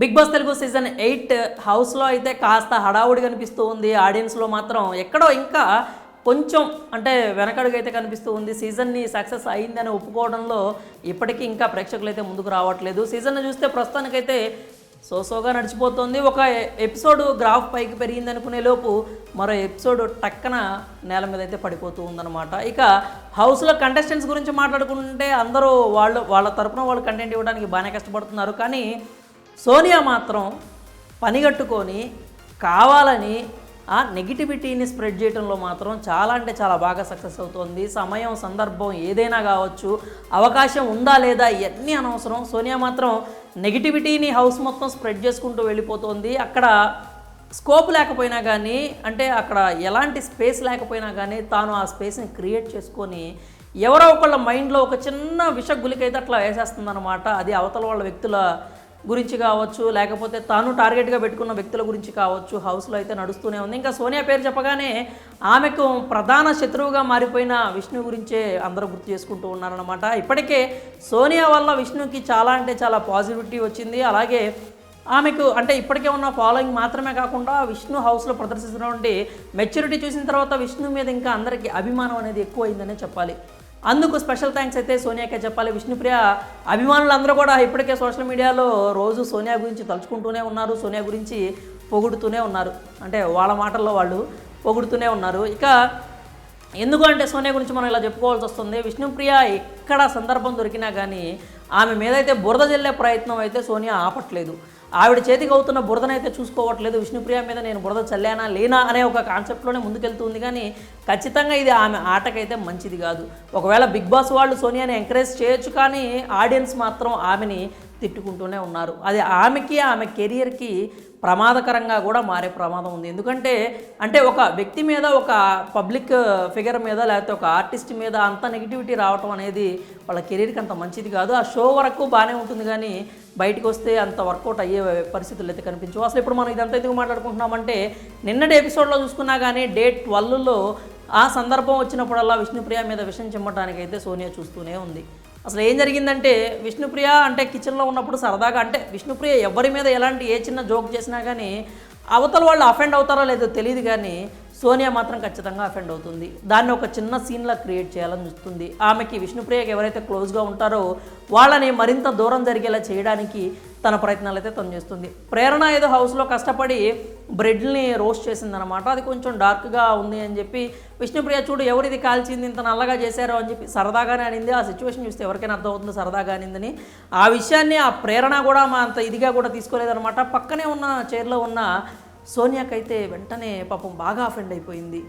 Big boss Telugu season 8 హౌస్లో అయితే కాస్త హడావుడి కనిపిస్తూ ఉంది. ఆడియన్స్లో మాత్రం ఎక్కడో ఇంకా కొంచెం అంటే వెనకడుగు అయితే కనిపిస్తూ ఉంది. సీజన్ని సక్సెస్ అయిందని ఒప్పుకోవడంలో ఇప్పటికీ ఇంకా ప్రేక్షకులు అయితే ముందుకు రావట్లేదు. సీజన్ చూస్తే ప్రస్తుతానికైతే సోసోగా నడిచిపోతుంది. ఒక ఎపిసోడ్ గ్రాఫ్ పైకి పెరిగింది అనుకునే లోపు మరో ఎపిసోడ్ టక్కన నేల మీద అయితే పడిపోతూ ఉందన్నమాట. ఇక హౌస్లో కంటెస్టెంట్స్ గురించి మాట్లాడుకుంటే అందరూ వాళ్ళ తరపున వాళ్ళు కంటెంట్ ఇవ్వడానికి బాగానే కష్టపడుతున్నారు. కానీ సోనియా మాత్రం పనిగట్టుకొని కావాలని ఆ నెగిటివిటీని స్ప్రెడ్ చేయడంలో మాత్రం చాలా అంటే చాలా బాగా సక్సెస్ అవుతుంది. సమయం సందర్భం ఏదైనా కావచ్చు, అవకాశం ఉందా లేదా ఇవన్నీ అనవసరం. సోనియా మాత్రం నెగిటివిటీని హౌస్ మొత్తం స్ప్రెడ్ చేసుకుంటూ వెళ్ళిపోతుంది. అక్కడ స్కోప్ లేకపోయినా కానీ, అంటే అక్కడ ఎలాంటి స్పేస్ లేకపోయినా కానీ తాను ఆ స్పేస్ని క్రియేట్ చేసుకొని ఎవరో ఒకళ్ళ మైండ్లో ఒక చిన్న విషగులికైతే అట్లా వేసేస్తుందన్నమాట. అది అవతల వాళ్ళ వ్యక్తుల గురించి కావచ్చు, లేకపోతే తాను టార్గెట్గా పెట్టుకున్న వ్యక్తుల గురించి కావచ్చు, హౌస్లో అయితే నడుస్తూనే ఉంది. ఇంకా సోనియా పేరు చెప్పగానే ఆమెకు ప్రధాన శత్రువుగా మారిపోయిన విష్ణు గురించే అందరూ గుర్తు చేసుకుంటూ ఉన్నారనమాట. ఇప్పటికే సోనియా వల్ల విష్ణుకి చాలా అంటే చాలా పాజిటివిటీ వచ్చింది. అలాగే ఆమెకు అంటే ఇప్పటికే ఉన్న ఫాలోయింగ్ మాత్రమే కాకుండా విష్ణు హౌస్లో ప్రదర్శిస్తున్నటువంటి మెచ్యూరిటీ చూసిన తర్వాత విష్ణు మీద ఇంకా అందరికీ అభిమానం అనేది ఎక్కువైందనే చెప్పాలి. అందుకు స్పెషల్ థ్యాంక్స్ అయితే సోనియాకే చెప్పాలి. విష్ణుప్రియ అభిమానులందరూ కూడా ఇప్పటికే సోషల్ మీడియాలో రోజు సోనియా గురించి తలుచుకుంటూనే ఉన్నారు, సోనియా గురించి పొగుడుతూనే ఉన్నారు. అంటే వాళ్ళ మాటల్లో వాళ్ళు పొగుడుతూనే ఉన్నారు. ఇక ఎందుకంటే సోనియా గురించి మనం ఇలా చెప్పుకోవాల్సి వస్తుంది. విష్ణుప్రియ ఎక్కడ సందర్భం దొరికినా కానీ ఆమె మీదైతే బురద జల్లే ప్రయత్నం అయితే సోనియా ఆపట్లేదు. ఆవిడ చేతికి అవుతున్న బురదనైతే చూసుకోవట్లేదు. విష్ణుప్రియ మీద నేను బురద చల్లానా లేనా అనే ఒక కాన్సెప్ట్లోనే ముందుకెళ్తుంది. కానీ ఖచ్చితంగా ఇది ఆమె ఆటకైతే మంచిది కాదు. ఒకవేళ బిగ్ బాస్ వాళ్ళు సోనియాని ఎంకరేజ్ చేయొచ్చు, కానీ ఆడియన్స్ మాత్రం ఆమెని తిట్టుకుంటూనే ఉన్నారు. అది ఆమెకి ఆమె కెరియర్కి ప్రమాదకరంగా కూడా మారే ప్రమాదం ఉంది. ఎందుకంటే అంటే ఒక వ్యక్తి మీద, ఒక పబ్లిక్ ఫిగర్ మీద, లేకపోతే ఒక ఆర్టిస్ట్ మీద అంత నెగిటివిటీ రావటం అనేది వాళ్ళ కెరీర్కి అంత మంచిది కాదు. ఆ షో వరకు బాగానే ఉంటుంది, కానీ బయటకు వస్తే అంత వర్కౌట్ అయ్యే పరిస్థితులు అయితే కనిపించవు. అసలు ఇప్పుడు మనం ఇదంతా ఎందుకు మాట్లాడుకుంటున్నామంటే, నిన్నటి ఎపిసోడ్లో చూసుకున్నా కానీ డే 12లో ఆ సందర్భం వచ్చినప్పుడల్లా విష్ణుప్రియ మీద విషం చిమ్మటానికైతే సోనియా చూస్తూనే ఉంది. అసలు ఏం జరిగిందంటే, విష్ణుప్రియ అంటే కిచెన్లో ఉన్నప్పుడు సరదాగా అంటే విష్ణుప్రియ ఎవరి మీద ఎలాంటి ఏ చిన్న జోక్ చేసినా కానీ అవతల వాళ్ళు అఫెండ్ అవుతారో లేదో తెలియదు, కానీ సోనియా మాత్రం ఖచ్చితంగా అఫెండ్ అవుతుంది. దాన్ని ఒక చిన్న సీన్లా క్రియేట్ చేయాలని చూస్తుంది. ఆమెకి విష్ణుప్రియకి ఎవరైతే క్లోజ్గా ఉంటారో వాళ్ళని మరింత దూరం జరిగేలా చేయడానికి తన ప్రయత్నాలు అయితే తను చేస్తుంది. ప్రేరణ ఏదో హౌస్లో కష్టపడి బ్రెడ్ని రోస్ట్ చేసిందనమాట. అది కొంచెం డార్క్గా ఉంది అని చెప్పి విష్ణుప్రియ చూడు ఎవరిది కాల్చింది, ఇంత నల్లగా చేశారో అని చెప్పి సరదాగానే అనింది. ఆ సిచ్యువేషన్ చూస్తే ఎవరికైనా అర్థమవుతుందో సరదాగా అనిందని. ఆ విషయాన్ని ఆ ప్రేరణ కూడా మా అంత ఇదిగా కూడా తీసుకోలేదనమాట. పక్కనే ఉన్న చైర్లో ఉన్న సోనియాకైతే వెంటనే పాపం బాగా అఫెండ్ అయిపోయింది.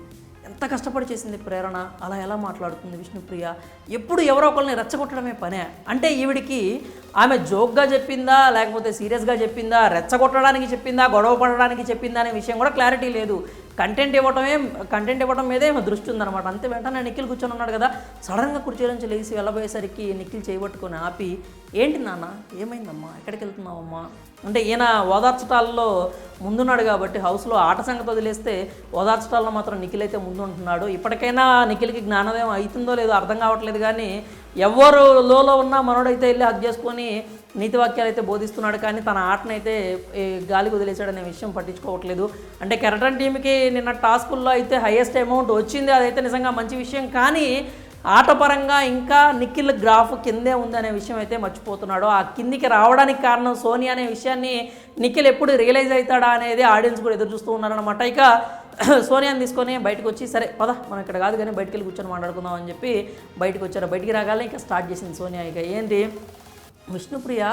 ఎంత కష్టపడి చేసింది ప్రేరణ, అలా ఎలా మాట్లాడుతుంది విష్ణుప్రియ, ఎప్పుడు ఎవరో ఒకరిని రెచ్చగొట్టడమే పనే. అంటే ఈవిడికి ఆమె జోక్గా చెప్పిందా, లేకపోతే సీరియస్గా చెప్పిందా, రెచ్చగొట్టడానికి చెప్పిందా, గొడవ పడడానికి చెప్పిందా అనే విషయం కూడా క్లారిటీ లేదు. కంటెంట్ ఇవ్వటం మీదే దృష్టి ఉందన్నమాట. అంతే. వెంటనే నిఖిల్ కూర్చొని ఉన్నాడు కదా, సడన్గా కుర్చీ నుంచి లేచి వెళ్ళబోయేసరికి నిఖిల్ చేయబట్టుకొని ఆపి, ఏంటి నాన్న, ఏమైందమ్మా, ఎక్కడికి వెళ్తున్నావమ్మా అంటే, ఈయన ఓదార్చటాల్లో ముందున్నాడు కాబట్టి హౌస్లో ఆట సంగతి వదిలేస్తే ఓదార్చటాల్లో మాత్రం నిఖిల్ అయితే ముందు ఉంటున్నాడు. ఇప్పటికైనా నిఖిల్కి జ్ఞానోదయం అవుతుందో లేదో అర్థం కావట్లేదు, కానీ ఎవరు లోలో ఉన్నా మనోడైతే వెళ్ళి హక్ చేసుకొని నీతి వాక్యాలు అయితే బోధిస్తున్నాడు. కానీ తన ఆటనైతే గాలికి వదిలేశాడనే విషయం పట్టించుకోవట్లేదు. అంటే కెరటన్ టీంకి నిన్న టాస్కుల్లో అయితే హైయెస్ట్ అమౌంట్ వచ్చింది, అదైతే నిజంగా మంచి విషయం. కానీ ఆటపరంగా ఇంకా నిఖిల్ గ్రాఫ్ కిందే ఉందనే విషయం అయితే మర్చిపోతున్నాడు. ఆ కిందికి రావడానికి కారణం సోనియా అనే విషయాన్ని నిఖిల్ ఎప్పుడు రియలైజ్ అవుతాడా అనేది ఆడియన్స్ కూడా ఎదురు చూస్తూ ఉన్నారనమాట. ఇక సోనియాని తీసుకొని బయటకు వచ్చి, సరే పద మనం ఇక్కడ కాదు కానీ బయటికి వెళ్ళి కూర్చొని మాట్లాడుకుందాం అని చెప్పి బయటకు వచ్చారు. బయటికి రాగానే ఇంకా స్టార్ట్ చేసింది సోనియా. ఇక ఏంటి, విష్ణుప్రియ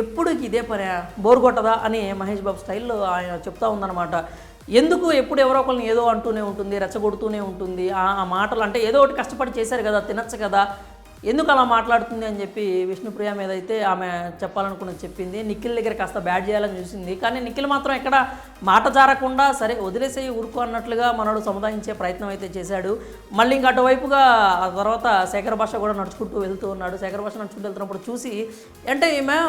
ఎప్పుడు ఇదే పని, బోర్ కొట్టదా అని మహేష్ బాబు స్టైల్లో ఆయన చెప్తా ఉందన్నమాట. ఎందుకు ఎప్పుడు ఎవరో ఒకరిని ఏదో అంటూనే ఉంటుంది, రెచ్చగొడుతూనే ఉంటుంది. ఆ మాటలు అంటే ఏదో ఒకటి కష్టపడి చేశారు కదా, తినచ్చు కదా, ఎందుకు అలా మాట్లాడుతుంది అని చెప్పి విష్ణుప్రియ మీద అయితే ఆమె చెప్పాలనుకున్నది చెప్పింది. నిఖిల్ దగ్గర కాస్త బ్యాడ్ చేయాలని చూసింది, కానీ నిఖిల్ మాత్రం ఎక్కడ మాట జారకుండా సరే వదిలేసేయి ఊరుకో అన్నట్లుగా మనోడు సముదాయించే ప్రయత్నం అయితే చేశాడు. మళ్ళీ ఇంకా అటువైపుగా ఆ తర్వాత శేఖర్ భాష కూడా నడుచుకుంటూ వెళ్తూ ఉన్నాడు. శేఖర్ భాష నడుచుకుంటూ వెళ్తున్నప్పుడు చూసి, అంటే ఈమె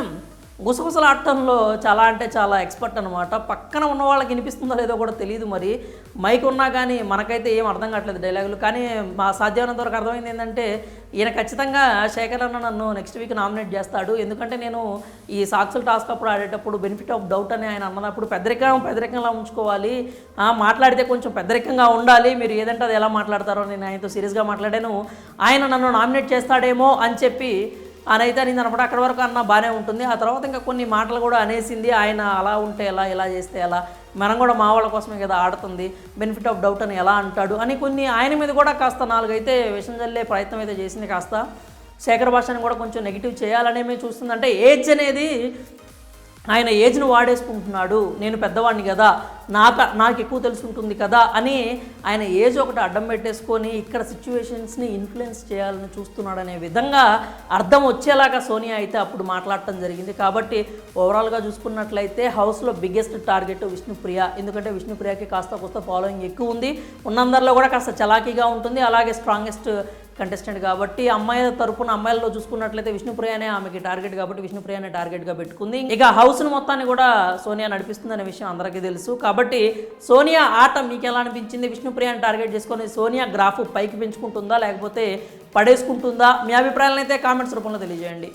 గుసగుసలాడటంలో చాలా అంటే చాలా ఎక్స్పర్ట్ అనమాట. పక్కన ఉన్న వాళ్ళకి వినిపిస్తుందో లేదో కూడా తెలియదు మరి. మైక్ ఉన్నా కానీ మనకైతే ఏం అర్థం కావట్లేదు డైలాగులు. కానీ మా సాధ్యమైనంత వరకు అర్థమైంది ఏంటంటే ఈయన ఖచ్చితంగా శేఖర్ అన్న నన్ను నెక్స్ట్ వీక్ నామినేట్ చేస్తాడు. ఎందుకంటే నేను ఈ సాక్షుల టాస్క్ అప్పుడు ఆడేటప్పుడు బెనిఫిట్ ఆఫ్ డౌట్ అని ఆయన అన్నప్పుడు పెద్దరికంలా ఉంచుకోవాలి, మాట్లాడితే కొంచెం పెద్దరికంగా ఉండాలి, మీరు ఏదంటే అది ఎలా మాట్లాడతారో నేను ఆయనతో సీరియస్గా మాట్లాడాను. ఆయన నన్ను నామినేట్ చేస్తాడేమో అని చెప్పి అనైతే అనింది అనమాట. అక్కడి వరకు అన్న బాగానే ఉంటుంది. ఆ తర్వాత ఇంకా కొన్ని మాటలు కూడా అనేసింది. ఆయన అలా ఉంటే ఎలా, ఇలా చేస్తే ఎలా, మనం కూడా మా వాళ్ళ కోసమే కదా ఆడుతుంది, బెనిఫిట్ ఆఫ్ డౌట్ అని ఎలా అంటాడు అని కొన్ని ఆయన మీద కూడా కాస్త 4 అయితే విషం జల్లే ప్రయత్నం అయితే చేసింది. కాస్త శేఖర్ భాషని కూడా కొంచెం నెగిటివ్ చేయాలనేమే చూస్తుంది. అంటే ఏజ్ అనేది ఆయన ఏజ్ను వాడేసుకుంటున్నాడు, నేను పెద్దవాడిని కదా, నాకు ఎక్కువ తెలుసుంటుంది కదా అని ఆయన ఏజ్ ఒకటి అడ్డం పెట్టేసుకొని ఇక్కడ సిచ్యువేషన్స్ని ఇన్ఫ్లుయెన్స్ చేయాలని చూస్తున్నాడనే విధంగా అర్థం వచ్చేలాగా సోనియా అయితే అప్పుడు మాట్లాడటం జరిగింది. కాబట్టి ఓవరాల్గా చూసుకున్నట్లయితే హౌస్లో బిగ్గెస్ట్ టార్గెట్ విష్ణుప్రియ. ఎందుకంటే విష్ణుప్రియకి కాస్త కొత్త ఫాలోయింగ్ ఎక్కువ ఉంది, ఉన్నందరిలో కూడా కాస్త చలాకీగా ఉంటుంది, అలాగే స్ట్రాంగెస్ట్ కంటెస్టెంట్ కాబట్టి అమ్మాయిల తరపున అమ్మాయిల్లో చూసుకున్నట్లయితే విష్ణుప్రియనే ఆమెకి టార్గెట్ కాబట్టి విష్ణుప్రియనే టార్గెట్గా పెట్టుకుంది. ఇక హౌస్ను మొత్తాన్ని కూడా సోనియా నడిపిస్తుందనే విషయం అందరికీ తెలుసు. కాబట్టి సోనియా ఆట మీకు ఎలా అనిపించింది? విష్ణుప్రియని టార్గెట్ చేసుకొని సోనియా గ్రాఫ్ పైకి పెంచుకుంటుందా లేకపోతే పడేసుకుంటుందా? మీ అభిప్రాయాలను అయితే కామెంట్స్ రూపంలో తెలియజేయండి.